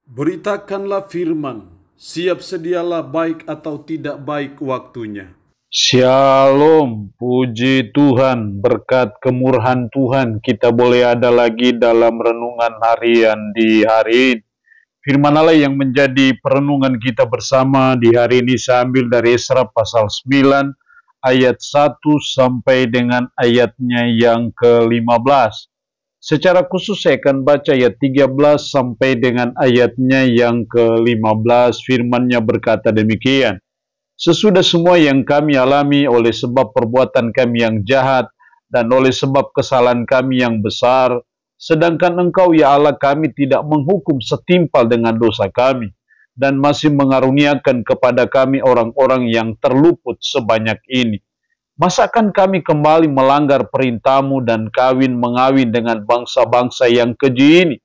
Beritakanlah firman, siap sedialah baik atau tidak baik waktunya. Shalom, puji Tuhan, berkat kemurahan Tuhan kita boleh ada lagi dalam renungan harian di hari ini. Firman Allah yang menjadi perenungan kita bersama di hari ini saya ambil dari Esra pasal 9 ayat 1 sampai dengan ayatnya yang ke-15. Secara khusus saya akan baca ayat 13 sampai dengan ayatnya yang ke-15. Firman-Nya berkata demikian. Sesudah semua yang kami alami oleh sebab perbuatan kami yang jahat dan oleh sebab kesalahan kami yang besar, sedangkan Engkau ya Allah kami tidak menghukum setimpal dengan dosa kami dan masih mengaruniakan kepada kami orang-orang yang terluput sebanyak ini. Masakan kami kembali melanggar perintah-Mu dan mengawin dengan bangsa-bangsa yang keji ini?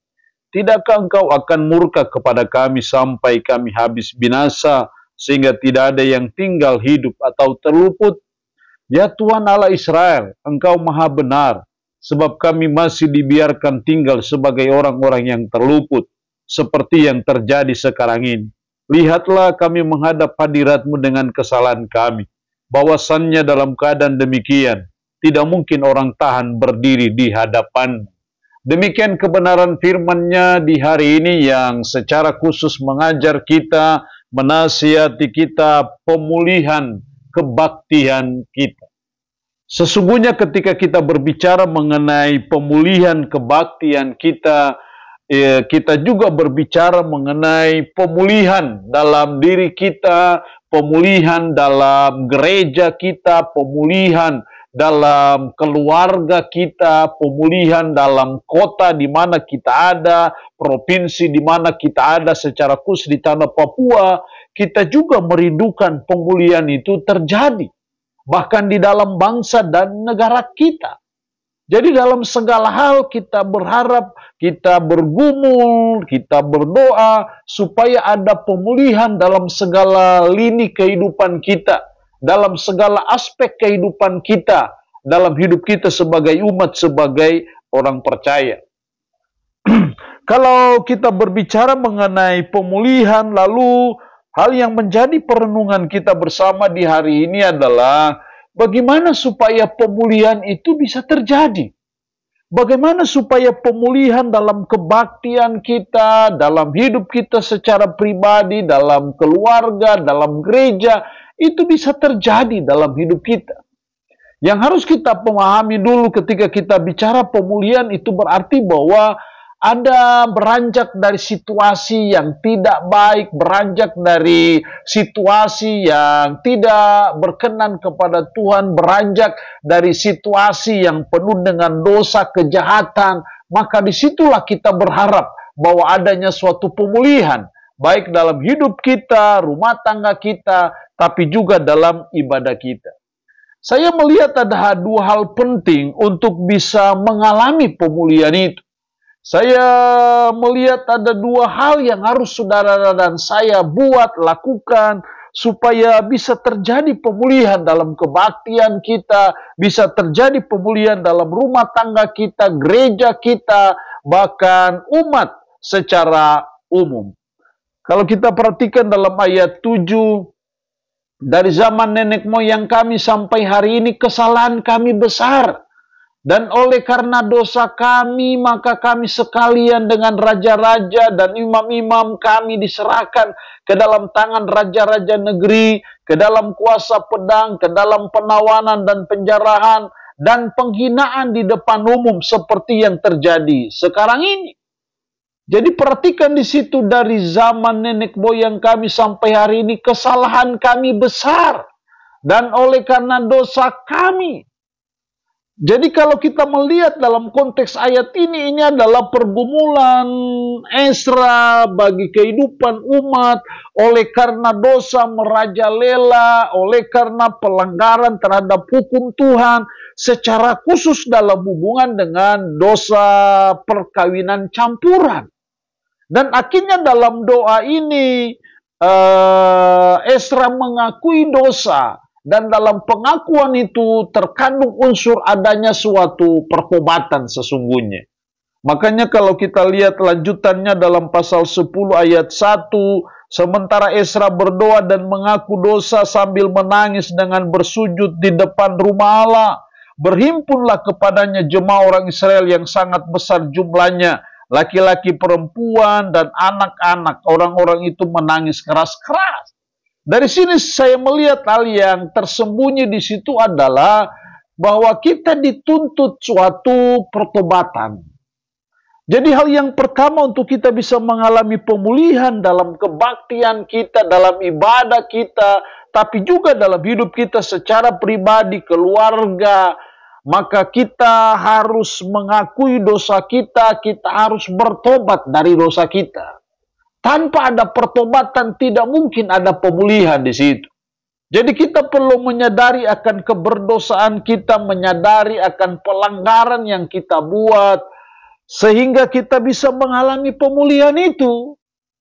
Tidakkah Engkau akan murka kepada kami sampai kami habis binasa, sehingga tidak ada yang tinggal hidup atau terluput? Ya Tuhan Allah Israel, Engkau maha benar, sebab kami masih dibiarkan tinggal sebagai orang-orang yang terluput, seperti yang terjadi sekarang ini. Lihatlah kami menghadap hadirat-Mu dengan kesalahan kami. Bahwasannya dalam keadaan demikian, tidak mungkin orang tahan berdiri di hadapan. Demikian kebenaran firman-Nya di hari ini yang secara khusus mengajar kita, menasihati kita, pemulihan kebaktian kita. Sesungguhnya ketika kita berbicara mengenai pemulihan kebaktian kita, kita juga berbicara mengenai pemulihan dalam diri kita, pemulihan dalam gereja kita, pemulihan dalam keluarga kita, pemulihan dalam kota di mana kita ada, provinsi di mana kita ada, secara khusus di tanah Papua, kita juga merindukan pemulihan itu terjadi, bahkan di dalam bangsa dan negara kita. Jadi dalam segala hal kita berharap, kita bergumul, kita berdoa supaya ada pemulihan dalam segala lini kehidupan kita, dalam segala aspek kehidupan kita, dalam hidup kita sebagai umat, sebagai orang percaya. Kalau kita berbicara mengenai pemulihan, lalu hal yang menjadi perenungan kita bersama di hari ini adalah bagaimana supaya pemulihan itu bisa terjadi? Bagaimana supaya pemulihan dalam kebaktian kita, dalam hidup kita secara pribadi, dalam keluarga, dalam gereja, itu bisa terjadi dalam hidup kita. Yang harus kita pahami dulu ketika kita bicara pemulihan itu berarti bahwa ada beranjak dari situasi yang tidak baik, beranjak dari situasi yang tidak berkenan kepada Tuhan, beranjak dari situasi yang penuh dengan dosa, kejahatan, maka disitulah kita berharap bahwa adanya suatu pemulihan, baik dalam hidup kita, rumah tangga kita, tapi juga dalam ibadah kita. Saya melihat ada dua hal penting untuk bisa mengalami pemulihan itu. Saya melihat ada dua hal yang harus saudara dan saya buat, lakukan, supaya bisa terjadi pemulihan dalam kebaktian kita, bisa terjadi pemulihan dalam rumah tangga kita, gereja kita, bahkan umat secara umum. Kalau kita perhatikan dalam ayat 7, dari zaman nenek moyang kami sampai hari ini kesalahan kami besar. Dan oleh karena dosa kami, maka kami sekalian dengan raja-raja dan imam-imam kami diserahkan ke dalam tangan raja-raja negeri, ke dalam kuasa pedang, ke dalam penawanan dan penjarahan, dan penghinaan di depan umum seperti yang terjadi sekarang ini. Jadi perhatikan di situ dari zaman nenek moyang kami sampai hari ini kesalahan kami besar. Dan oleh karena dosa kami. Jadi kalau kita melihat dalam konteks ayat ini adalah pergumulan Esra bagi kehidupan umat oleh karena dosa merajalela, oleh karena pelanggaran terhadap hukum Tuhan, secara khusus dalam hubungan dengan dosa perkawinan campuran. Dan akhirnya dalam doa ini Esra mengakui dosa. Dan dalam pengakuan itu terkandung unsur adanya suatu pertobatan sesungguhnya. Makanya kalau kita lihat lanjutannya dalam pasal 10 ayat 1, sementara Esra berdoa dan mengaku dosa sambil menangis dengan bersujud di depan rumah Allah, berhimpunlah kepadanya jemaah orang Israel yang sangat besar jumlahnya, laki-laki, perempuan, dan anak-anak. Orang-orang itu menangis keras-keras. Dari sini saya melihat hal yang tersembunyi di situ adalah bahwa kita dituntut suatu pertobatan. Jadi hal yang pertama untuk kita bisa mengalami pemulihan dalam kebaktian kita, dalam ibadah kita, tapi juga dalam hidup kita secara pribadi, keluarga, maka kita harus mengakui dosa kita, kita harus bertobat dari dosa kita. Tanpa ada pertobatan tidak mungkin ada pemulihan di situ. Jadi kita perlu menyadari akan keberdosaan kita, menyadari akan pelanggaran yang kita buat, sehingga kita bisa mengalami pemulihan itu.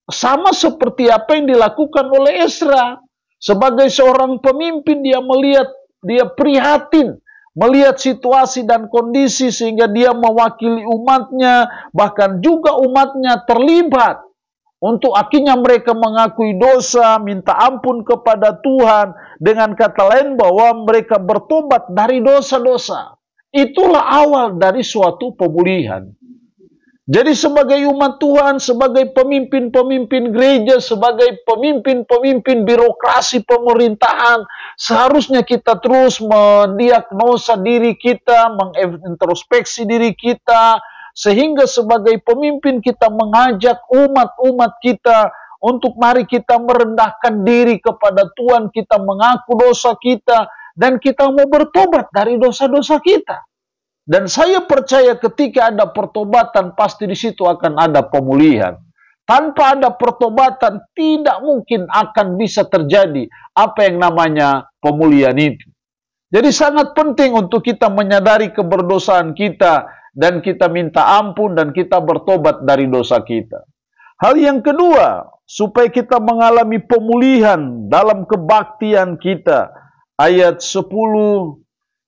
Sama seperti apa yang dilakukan oleh Esra. Sebagai seorang pemimpin, dia melihat, dia prihatin, melihat situasi dan kondisi sehingga dia mewakili umatnya, bahkan juga umatnya terlibat. Untuk akhirnya mereka mengakui dosa, minta ampun kepada Tuhan, dengan kata lain bahwa mereka bertobat dari dosa-dosa. Itulah awal dari suatu pemulihan. Jadi sebagai umat Tuhan, sebagai pemimpin-pemimpin gereja, sebagai pemimpin-pemimpin birokrasi pemerintahan, seharusnya kita terus mendiagnosa diri kita, mengintrospeksi diri kita, sehingga sebagai pemimpin kita mengajak umat-umat kita untuk mari kita merendahkan diri kepada Tuhan, kita mengaku dosa kita, dan kita mau bertobat dari dosa-dosa kita. Dan saya percaya ketika ada pertobatan, pasti di situ akan ada pemulihan. Tanpa ada pertobatan, tidak mungkin akan bisa terjadi apa yang namanya pemulihan itu. Jadi sangat penting untuk kita menyadari keberdosaan kita, dan kita minta ampun, dan kita bertobat dari dosa kita. Hal yang kedua, supaya kita mengalami pemulihan dalam kebaktian kita. Ayat 10,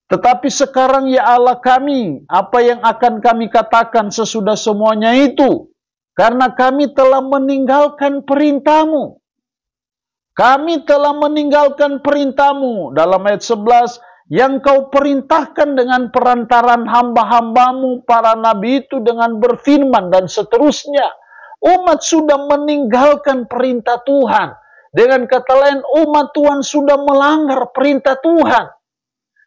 tetapi sekarang ya Allah kami, apa yang akan kami katakan sesudah semuanya itu? Karena kami telah meninggalkan perintah-Mu. Kami telah meninggalkan perintah-Mu. Dalam ayat 11, yang Kau perintahkan dengan perantaran hamba-hamba-Mu, para nabi itu dengan berfirman, dan seterusnya. Umat sudah meninggalkan perintah Tuhan. Dengan kata lain, umat Tuhan sudah melanggar perintah Tuhan.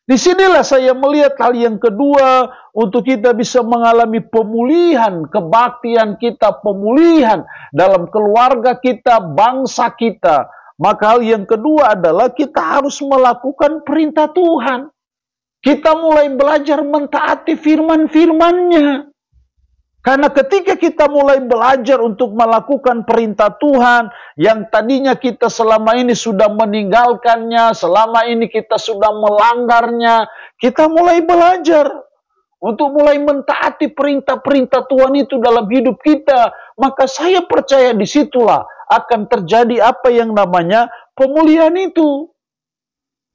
Disinilah saya melihat hal yang kedua untuk kita bisa mengalami pemulihan kebaktian kita, pemulihan dalam keluarga kita, bangsa kita. Maka hal yang kedua adalah kita harus melakukan perintah Tuhan. Kita mulai belajar mentaati firman-firman-Nya. Karena ketika kita mulai belajar untuk melakukan perintah Tuhan, yang tadinya kita selama ini sudah meninggalkannya, selama ini kita sudah melanggarnya, kita mulai belajar untuk mulai mentaati perintah-perintah Tuhan itu dalam hidup kita. Maka saya percaya disitulah akan terjadi apa yang namanya pemulihan itu.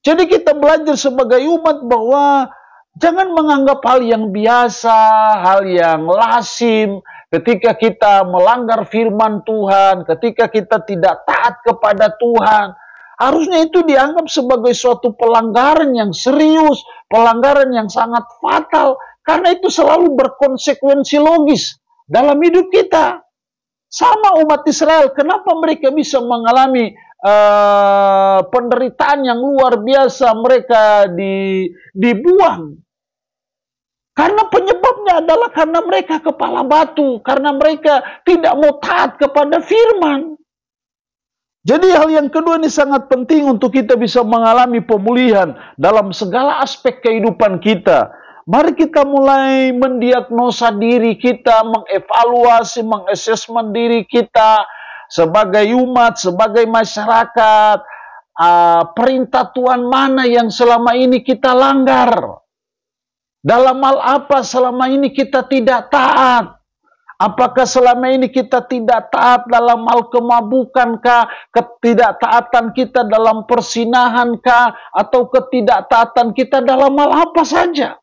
Jadi kita belajar sebagai umat bahwa jangan menganggap hal yang biasa, hal yang lazim, ketika kita melanggar firman Tuhan, ketika kita tidak taat kepada Tuhan. Harusnya itu dianggap sebagai suatu pelanggaran yang serius, pelanggaran yang sangat fatal, karena itu selalu berkonsekuensi logis dalam hidup kita. Sama umat Israel, kenapa mereka bisa mengalami penderitaan yang luar biasa, mereka dibuang? Karena penyebabnya adalah karena mereka kepala batu, karena mereka tidak mau taat kepada firman. Jadi hal yang kedua ini sangat penting untuk kita bisa mengalami pemulihan dalam segala aspek kehidupan kita. Mari kita mulai mendiagnosa diri kita, mengevaluasi, mengasesmen diri kita sebagai umat, sebagai masyarakat. Perintah Tuhan mana yang selama ini kita langgar? Dalam hal apa selama ini kita tidak taat? Apakah selama ini kita tidak taat dalam hal kemabukankah? Ketidaktaatan kita dalam persinahankah? Atau ketidaktaatan kita dalam hal apa saja?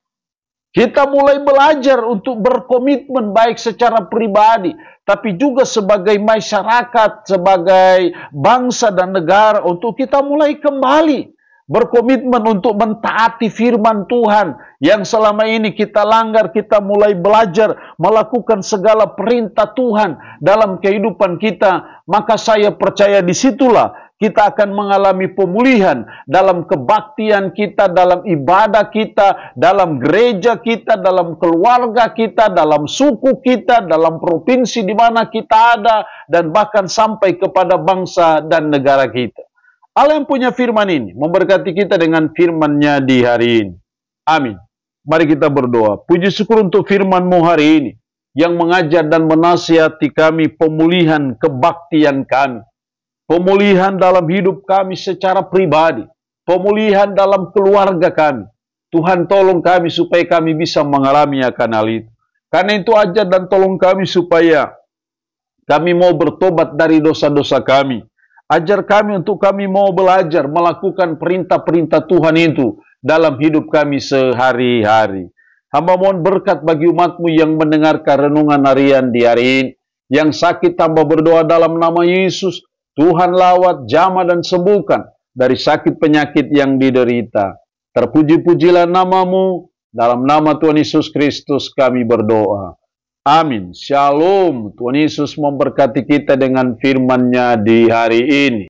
Kita mulai belajar untuk berkomitmen baik secara pribadi, tapi juga sebagai masyarakat, sebagai bangsa dan negara, untuk kita mulai kembali berkomitmen untuk mentaati firman Tuhan yang selama ini kita langgar. Kita mulai belajar melakukan segala perintah Tuhan dalam kehidupan kita. Maka saya percaya disitulah kita akan mengalami pemulihan dalam kebaktian kita, dalam ibadah kita, dalam gereja kita, dalam keluarga kita, dalam suku kita, dalam provinsi di mana kita ada, dan bahkan sampai kepada bangsa dan negara kita. Allah yang punya firman ini memberkati kita dengan firman-Nya di hari ini. Amin. Mari kita berdoa. Puji syukur untuk firman-Mu hari ini yang mengajar dan menasihati kami pemulihan kebaktian kami. Pemulihan dalam hidup kami secara pribadi. Pemulihan dalam keluarga kami. Tuhan tolong kami supaya kami bisa mengalami akan hal itu. Karena itu ajar dan tolong kami supaya kami mau bertobat dari dosa-dosa kami. Ajar kami untuk kami mau belajar melakukan perintah-perintah Tuhan itu dalam hidup kami sehari-hari. Hamba mohon berkat bagi umat-Mu yang mendengarkan renungan harian di hari ini. Yang sakit hamba berdoa dalam nama Yesus. Tuhan lawat, jamah dan sembuhkan dari sakit penyakit yang diderita. Terpuji-pujilah nama-Mu, dalam nama Tuhan Yesus Kristus kami berdoa. Amin. Shalom. Tuhan Yesus memberkati kita dengan firman-Nya di hari ini.